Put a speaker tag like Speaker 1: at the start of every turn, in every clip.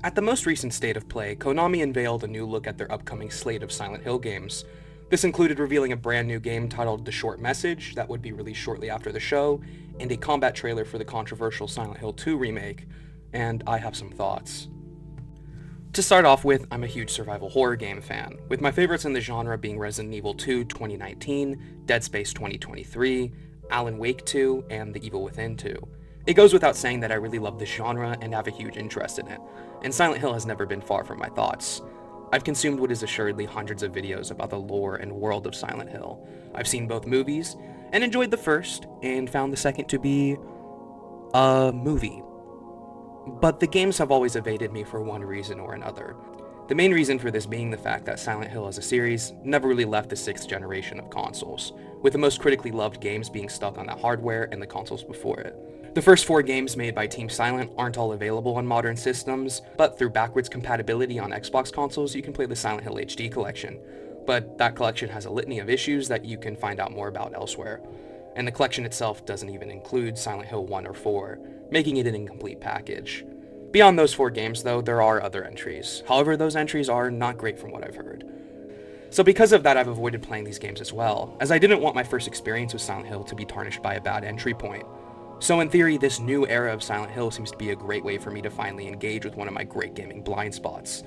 Speaker 1: At the most recent State of Play, Konami unveiled a new look at their upcoming slate of Silent Hill games. This included revealing a brand new game titled The Short Message that would be released shortly after the show, and a combat trailer for the controversial Silent Hill 2 remake, and I have some thoughts. To start off with, I'm a huge survival horror game fan, with my favorites in the genre being Resident Evil 2 2019, Dead Space 2023, Alan Wake 2, and The Evil Within 2. It goes without saying that I really love this genre and have a huge interest in it, and Silent Hill has never been far from my thoughts. I've consumed what is assuredly hundreds of videos about the lore and world of Silent Hill. I've seen both movies, and enjoyed the first, and found the second to be a movie. But the games have always evaded me for one reason or another. The main reason for this being the fact that Silent Hill as a series never really left the 6th generation of consoles, with the most critically loved games being stuck on that hardware and the consoles before it. The first 4 games made by Team Silent aren't all available on modern systems, but through backwards compatibility on Xbox consoles you can play the Silent Hill HD collection. But that collection has a litany of issues that you can find out more about elsewhere. And the collection itself doesn't even include Silent Hill 1 or 4, making it an incomplete package. Beyond those 4 games though, there are other entries. However, those entries are not great from what I've heard. So because of that, I've avoided playing these games as well, as I didn't want my first experience with Silent Hill to be tarnished by a bad entry point. So in theory, this new era of Silent Hill seems to be a great way for me to finally engage with one of my great gaming blind spots.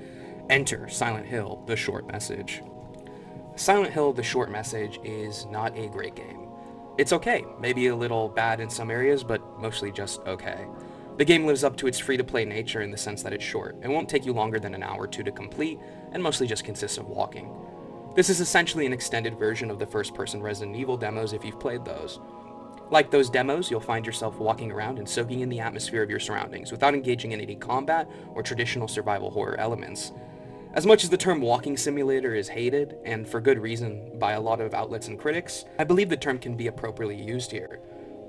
Speaker 1: Enter Silent Hill: The Short Message. Silent Hill: The Short Message is not a great game. It's okay, maybe a little bad in some areas, but mostly just okay. The game lives up to its free-to-play nature in the sense that it's short. It won't take you longer than an hour or 2 to complete, and mostly just consists of walking. This is essentially an extended version of the first-person Resident Evil demos if you've played those. Like those demos, you'll find yourself walking around and soaking in the atmosphere of your surroundings without engaging in any combat or traditional survival horror elements. As much as the term walking simulator is hated, and for good reason, by a lot of outlets and critics, I believe the term can be appropriately used here.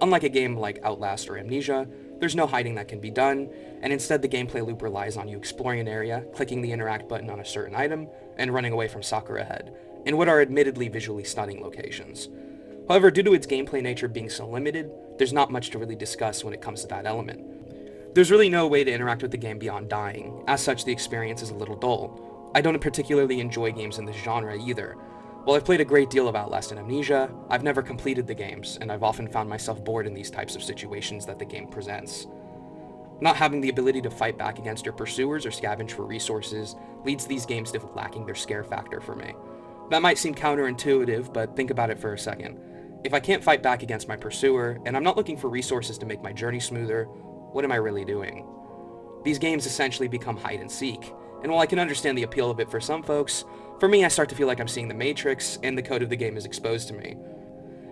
Speaker 1: Unlike a game like Outlast or Amnesia, there's no hiding that can be done, and instead the gameplay loop relies on you exploring an area, clicking the interact button on a certain item, and running away from Sakura Head, in what are admittedly visually stunning locations. However, due to its gameplay nature being so limited, there's not much to really discuss when it comes to that element. There's really no way to interact with the game beyond dying, as such the experience is a little dull. I don't particularly enjoy games in this genre either. While I've played a great deal of Outlast and Amnesia, I've never completed the games, and I've often found myself bored in these types of situations that the game presents. Not having the ability to fight back against your pursuers or scavenge for resources leads these games to lacking their scare factor for me. That might seem counterintuitive, but think about it for a second. If I can't fight back against my pursuer, and I'm not looking for resources to make my journey smoother, what am I really doing? These games essentially become hide and seek, and while I can understand the appeal of it for some folks, for me I start to feel like I'm seeing the Matrix, and the code of the game is exposed to me.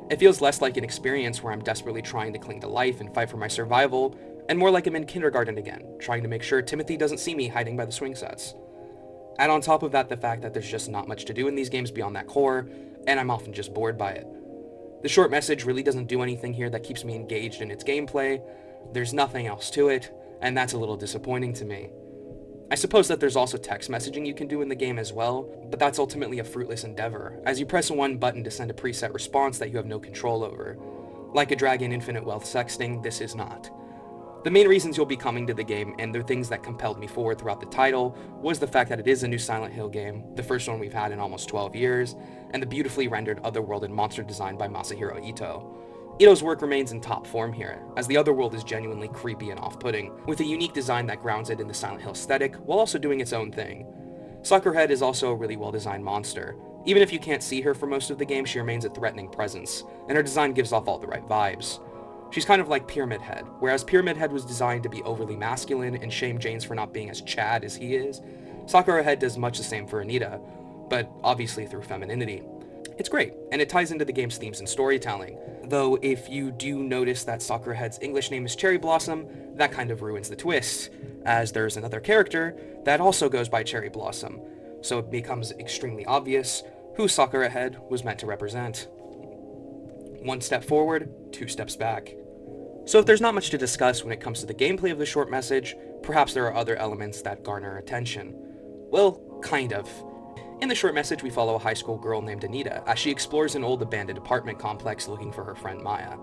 Speaker 1: It feels less like an experience where I'm desperately trying to cling to life and fight for my survival, and more like I'm in kindergarten again, trying to make sure Timothy doesn't see me hiding by the swing sets. Add on top of that the fact that there's just not much to do in these games beyond that core, and I'm often just bored by it. The Short Message really doesn't do anything here that keeps me engaged in its gameplay, there's nothing else to it, and that's a little disappointing to me. I suppose that there's also text messaging you can do in the game as well, but that's ultimately a fruitless endeavor, as you press one button to send a preset response that you have no control over. Like a Dragon Infinite Wealth sexting, this is not. The main reasons you'll be coming to the game, and the things that compelled me forward throughout the title, was the fact that it is a new Silent Hill game, the first one we've had in almost 12 years, and the beautifully rendered otherworld and monster design by Masahiro Ito. Ito's work remains in top form here, as the otherworld is genuinely creepy and off-putting, with a unique design that grounds it in the Silent Hill aesthetic, while also doing its own thing. Sakura Head is also a really well-designed monster. Even if you can't see her for most of the game, she remains a threatening presence, and her design gives off all the right vibes. She's kind of like Pyramid Head, whereas Pyramid Head was designed to be overly masculine and shame James for not being as Chad as he is, Sakura Head does much the same for Anita, but obviously through femininity. It's great, and it ties into the game's themes and storytelling, though if you do notice that Sakura Head's English name is Cherry Blossom, that kind of ruins the twist, as there's another character that also goes by Cherry Blossom, so it becomes extremely obvious who Sakura Head was meant to represent. One step forward, 2 steps back. So if there's not much to discuss when it comes to the gameplay of the Short Message, perhaps there are other elements that garner attention. Well, kind of. In the Short Message, we follow a high school girl named Anita as she explores an old abandoned apartment complex looking for her friend Maya.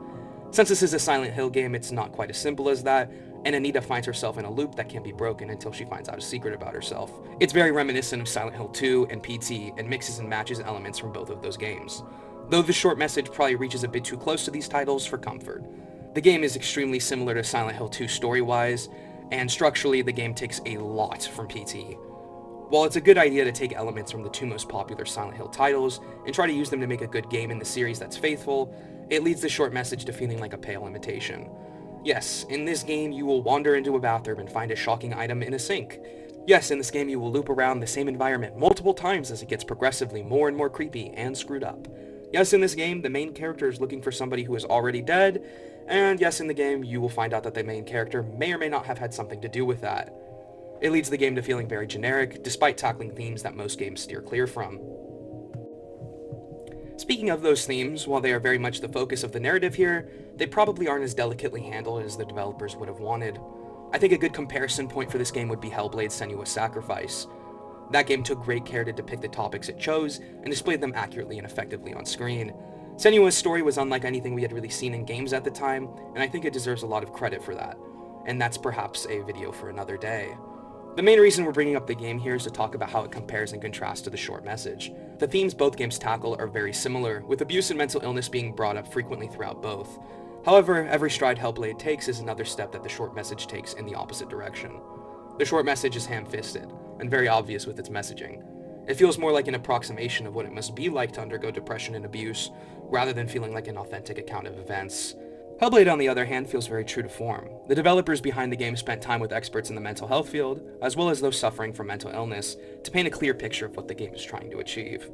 Speaker 1: Since this is a Silent Hill game, it's not quite as simple as that, and Anita finds herself in a loop that can't be broken until she finds out a secret about herself. It's very reminiscent of Silent Hill 2 and PT, and mixes and matches elements from both of those games, though the short message probably reaches a bit too close to these titles for comfort. The game is extremely similar to Silent Hill 2 story-wise, and structurally the game takes a lot from PT. While it's a good idea to take elements from the two most popular Silent Hill titles and try to use them to make a good game in the series that's faithful, it leads the short message to feeling like a pale imitation. Yes, in this game you will wander into a bathroom and find a shocking item in a sink. Yes, in this game you will loop around the same environment multiple times as it gets progressively more and more creepy and screwed up. Yes, in this game the main character is looking for somebody who is already dead, and yes, in the game you will find out that the main character may or may not have had something to do with that. It leads the game to feeling very generic, despite tackling themes that most games steer clear from. Speaking of those themes, while they are very much the focus of the narrative here, they probably aren't as delicately handled as the developers would have wanted. I think a good comparison point for this game would be Hellblade's Senua's Sacrifice. That game took great care to depict the topics it chose, and displayed them accurately and effectively on screen. Senua's story was unlike anything we had really seen in games at the time, and I think it deserves a lot of credit for that. And that's perhaps a video for another day. The main reason we're bringing up the game here is to talk about how it compares and contrasts to the short message. The themes both games tackle are very similar, with abuse and mental illness being brought up frequently throughout both. However, every stride Hellblade takes is another step that the short message takes in the opposite direction. The short message is ham-fisted, and very obvious with its messaging. It feels more like an approximation of what it must be like to undergo depression and abuse, rather than feeling like an authentic account of events. Hellblade, on the other hand, feels very true to form. The developers behind the game spent time with experts in the mental health field, as well as those suffering from mental illness, to paint a clear picture of what the game is trying to achieve.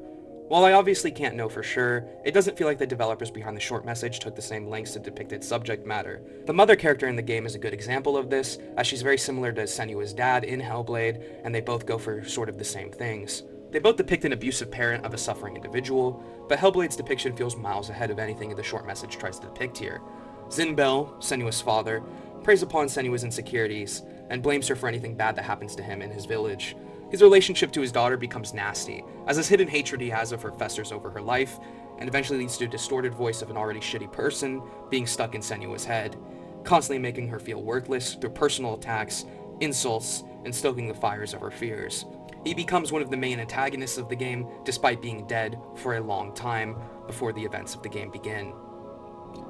Speaker 1: While I obviously can't know for sure, it doesn't feel like the developers behind the short message took the same lengths to depict its subject matter. The mother character in the game is a good example of this, as she's very similar to Senua's dad in Hellblade, and they both go for sort of the same things. They both depict an abusive parent of a suffering individual, but Hellblade's depiction feels miles ahead of anything the short message tries to depict here. Zinbel, Senua's father, preys upon Senua's insecurities, and blames her for anything bad that happens to him in his village. His relationship to his daughter becomes nasty, as this hidden hatred he has of her festers over her life, and eventually leads to a distorted voice of an already shitty person being stuck in Senua's head, constantly making her feel worthless through personal attacks, insults, and stoking the fires of her fears. He becomes one of the main antagonists of the game, despite being dead for a long time before the events of the game begin.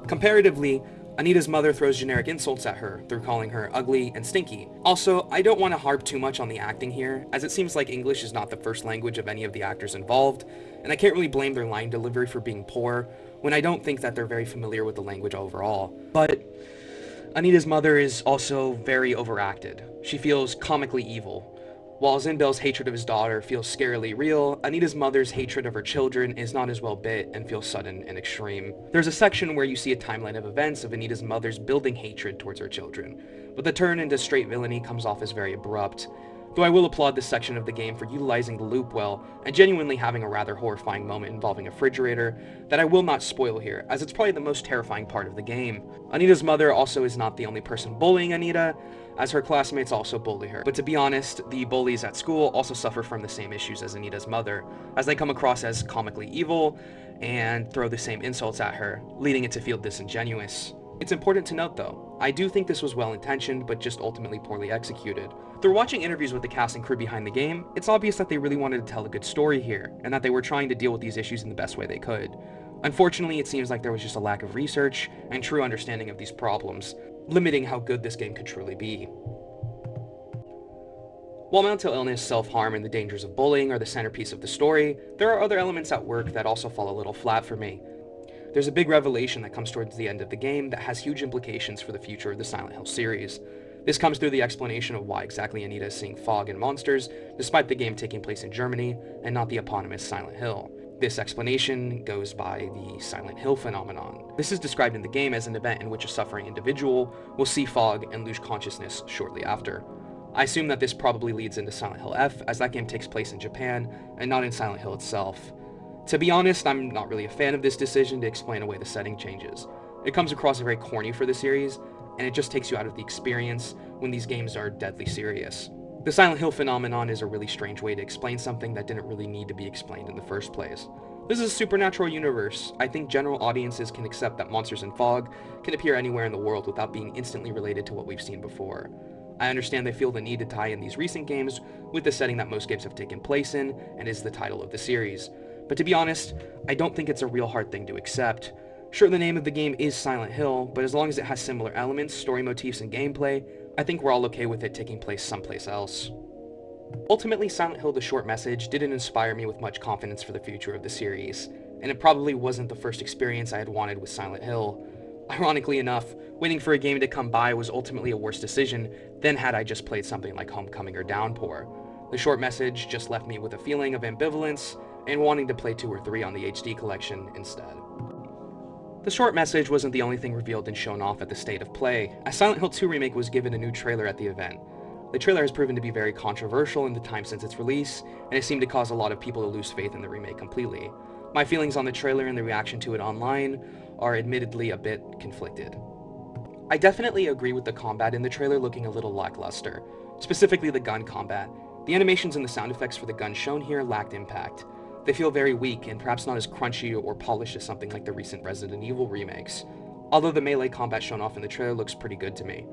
Speaker 1: Comparatively, Anita's mother throws generic insults at her through calling her ugly and stinky. Also, I don't want to harp too much on the acting here, as it seems like English is not the first language of any of the actors involved, and I can't really blame their line delivery for being poor, when I don't think that they're very familiar with the language overall. But Anita's mother is also very overacted. She feels comically evil. While Zinbel's hatred of his daughter feels scarily real, Anita's mother's hatred of her children is not as well bit and feels sudden and extreme. There's a section where you see a timeline of events of Anita's mother's building hatred towards her children, but the turn into straight villainy comes off as very abrupt. Though I will applaud this section of the game for utilizing the loop well and genuinely having a rather horrifying moment involving a refrigerator that I will not spoil here, as it's probably the most terrifying part of the game. Anita's mother also is not the only person bullying Anita, as her classmates also bully her. But to be honest, the bullies at school also suffer from the same issues as Anita's mother, as they come across as comically evil and throw the same insults at her, leading it to feel disingenuous. It's important to note though, I do think this was well intentioned, but just ultimately poorly executed. Through watching interviews with the cast and crew behind the game, it's obvious that they really wanted to tell a good story here, and that they were trying to deal with these issues in the best way they could. Unfortunately, it seems like there was just a lack of research and true understanding of these problems, limiting how good this game could truly be. While mental illness, self-harm, and the dangers of bullying are the centerpiece of the story, there are other elements at work that also fall a little flat for me. There's a big revelation that comes towards the end of the game that has huge implications for the future of the Silent Hill series. This comes through the explanation of why exactly Anita is seeing fog and monsters, despite the game taking place in Germany and not the eponymous Silent Hill. This explanation goes by the Silent Hill phenomenon. This is described in the game as an event in which a suffering individual will see fog and lose consciousness shortly after. I assume that this probably leads into Silent Hill F, as that game takes place in Japan and not in Silent Hill itself. To be honest, I'm not really a fan of this decision to explain away the setting changes. It comes across very corny for the series, and it just takes you out of the experience when these games are deadly serious. The Silent Hill phenomenon is a really strange way to explain something that didn't really need to be explained in the first place. This is a supernatural universe. I think general audiences can accept that monsters and fog can appear anywhere in the world without being instantly related to what we've seen before. I understand they feel the need to tie in these recent games with the setting that most games have taken place in and is the title of the series. But to be honest, I don't think it's a real hard thing to accept. Sure, the name of the game is Silent Hill, but as long as it has similar elements, story motifs, and gameplay, I think we're all okay with it taking place someplace else. Ultimately, Silent Hill: The Short Message didn't inspire me with much confidence for the future of the series, and it probably wasn't the first experience I had wanted with Silent Hill. Ironically enough, waiting for a game to come by was ultimately a worse decision than had I just played something like Homecoming or Downpour. The Short Message just left me with a feeling of ambivalence and wanting to play 2 or 3 on the HD collection instead. The Short Message wasn't the only thing revealed and shown off at the State of Play, as Silent Hill 2 Remake was given a new trailer at the event. The trailer has proven to be very controversial in the time since its release, and it seemed to cause a lot of people to lose faith in the remake completely. My feelings on the trailer and the reaction to it online are admittedly a bit conflicted. I definitely agree with the combat in the trailer looking a little lackluster, specifically the gun combat. The animations and the sound effects for the guns shown here lacked impact. They feel very weak and perhaps not as crunchy or polished as something like the recent Resident Evil remakes, although the melee combat shown off in the trailer looks pretty good to me.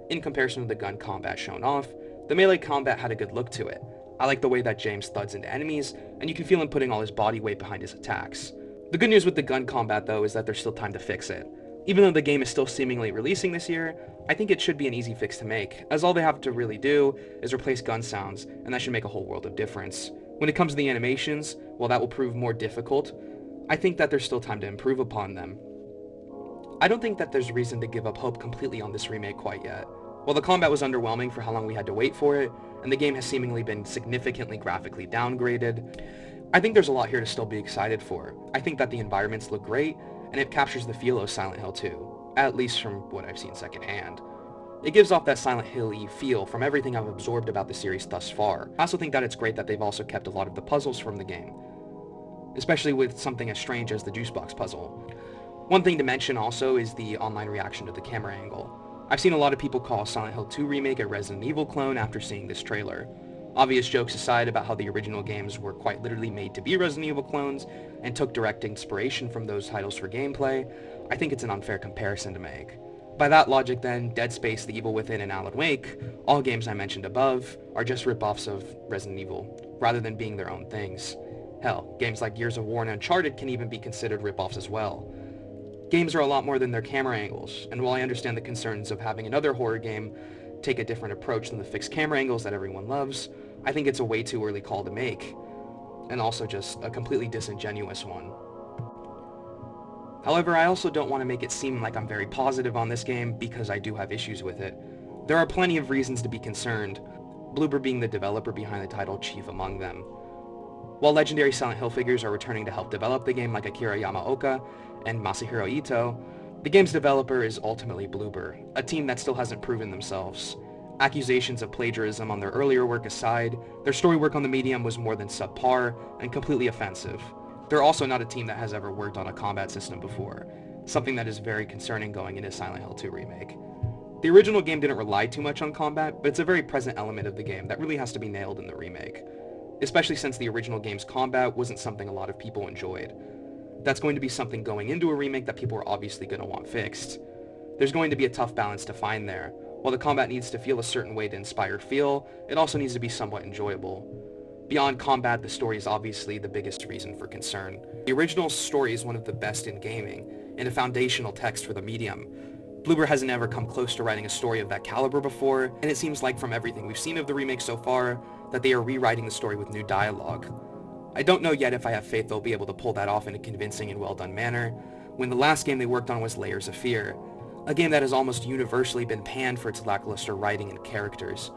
Speaker 1: In comparison to the gun combat shown off, the melee combat had a good look to it. I like the way that James thuds into enemies, and you can feel him putting all his body weight behind his attacks. The good news with the gun combat though is that there's still time to fix it. Even though the game is still seemingly releasing this year, I think it should be an easy fix to make, as all they have to really do is replace gun sounds, and that should make a whole world of difference. When it comes to the animations, while that will prove more difficult, I think that there's still time to improve upon them. I don't think that there's reason to give up hope completely on this remake quite yet. While the combat was underwhelming for how long we had to wait for it, and the game has seemingly been significantly graphically downgraded, I think there's a lot here to still be excited for. I think that the environments look great, and it captures the feel of Silent Hill 2, at least from what I've seen secondhand. It gives off that Silent Hill-y feel from everything I've absorbed about the series thus far. I also think that it's great that they've also kept a lot of the puzzles from the game, especially with something as strange as the juice box puzzle. One thing to mention also is the online reaction to the camera angle. I've seen a lot of people call Silent Hill 2 Remake a Resident Evil clone after seeing this trailer. Obvious jokes aside about how the original games were quite literally made to be Resident Evil clones and took direct inspiration from those titles for gameplay, I think it's an unfair comparison to make. By that logic then, Dead Space, The Evil Within, and Alan Wake, all games I mentioned above, are just rip-offs of Resident Evil, rather than being their own things. Hell, games like Gears of War and Uncharted can even be considered rip-offs as well. Games are a lot more than their camera angles, and while I understand the concerns of having another horror game take a different approach than the fixed camera angles that everyone loves, I think it's a way too early call to make, and also just a completely disingenuous one. However, I also don't want to make it seem like I'm very positive on this game because I do have issues with it. There are plenty of reasons to be concerned, Bloober being the developer behind the title chief among them. While legendary Silent Hill figures are returning to help develop the game like Akira Yamaoka and Masahiro Ito, the game's developer is ultimately Bloober, a team that still hasn't proven themselves. Accusations of plagiarism on their earlier work aside, their story work on the medium was more than subpar and completely offensive. They're also not a team that has ever worked on a combat system before, something that is very concerning going into Silent Hill 2 Remake. The original game didn't rely too much on combat, but it's a very present element of the game that really has to be nailed in the remake, especially since the original game's combat wasn't something a lot of people enjoyed. That's going to be something going into a remake that people are obviously going to want fixed. There's going to be a tough balance to find there. While the combat needs to feel a certain way to inspire feel, it also needs to be somewhat enjoyable. Beyond combat, the story is obviously the biggest reason for concern. The original story is one of the best in gaming, and a foundational text for the medium. Bloober hasn't ever come close to writing a story of that caliber before, and it seems like from everything we've seen of the remake so far, that they are rewriting the story with new dialogue. I don't know yet if I have faith they'll be able to pull that off in a convincing and well-done manner, when the last game they worked on was Layers of Fear, a game that has almost universally been panned for its lackluster writing and characters.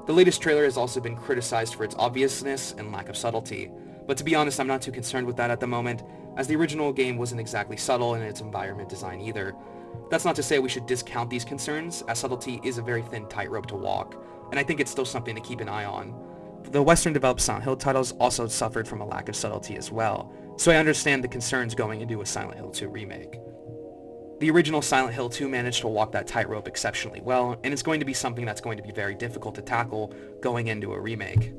Speaker 1: The latest trailer has also been criticized for its obviousness and lack of subtlety, but to be honest, I'm not too concerned with that at the moment, as the original game wasn't exactly subtle in its environment design either. That's not to say we should discount these concerns, as subtlety is a very thin tightrope to walk, and I think it's still something to keep an eye on. The Western-developed Silent Hill titles also suffered from a lack of subtlety as well, so I understand the concerns going into a Silent Hill 2 remake. The original Silent Hill 2 managed to walk that tightrope exceptionally well, and it's going to be something that's going to be very difficult to tackle going into a remake.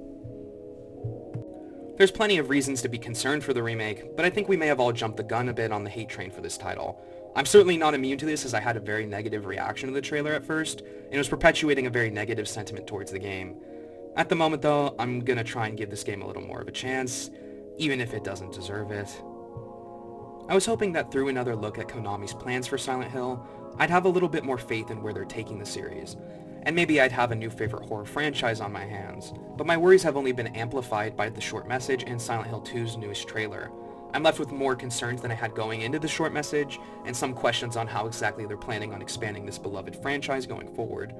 Speaker 1: There's plenty of reasons to be concerned for the remake, but I think we may have all jumped the gun a bit on the hate train for this title. I'm certainly not immune to this, as I had a very negative reaction to the trailer at first, and it was perpetuating a very negative sentiment towards the game. At the moment though, I'm gonna try and give this game a little more of a chance, even if it doesn't deserve it. I was hoping that through another look at Konami's plans for Silent Hill, I'd have a little bit more faith in where they're taking the series, and maybe I'd have a new favorite horror franchise on my hands, but my worries have only been amplified by the short message and Silent Hill 2's newest trailer. I'm left with more concerns than I had going into the short message, and some questions on how exactly they're planning on expanding this beloved franchise going forward.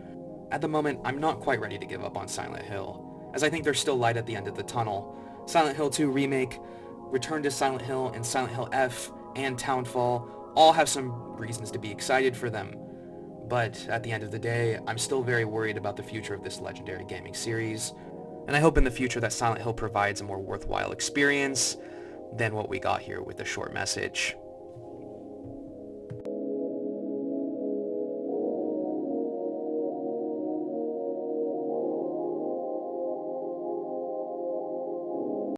Speaker 1: At the moment, I'm not quite ready to give up on Silent Hill, as I think there's still light at the end of the tunnel. Silent Hill 2 Remake, Return to Silent Hill, and Silent Hill F, and Townfall all have some reasons to be excited for them. But at the end of the day, I'm still very worried about the future of this legendary gaming series, and I hope in the future that Silent Hill provides a more worthwhile experience than what we got here with the short message.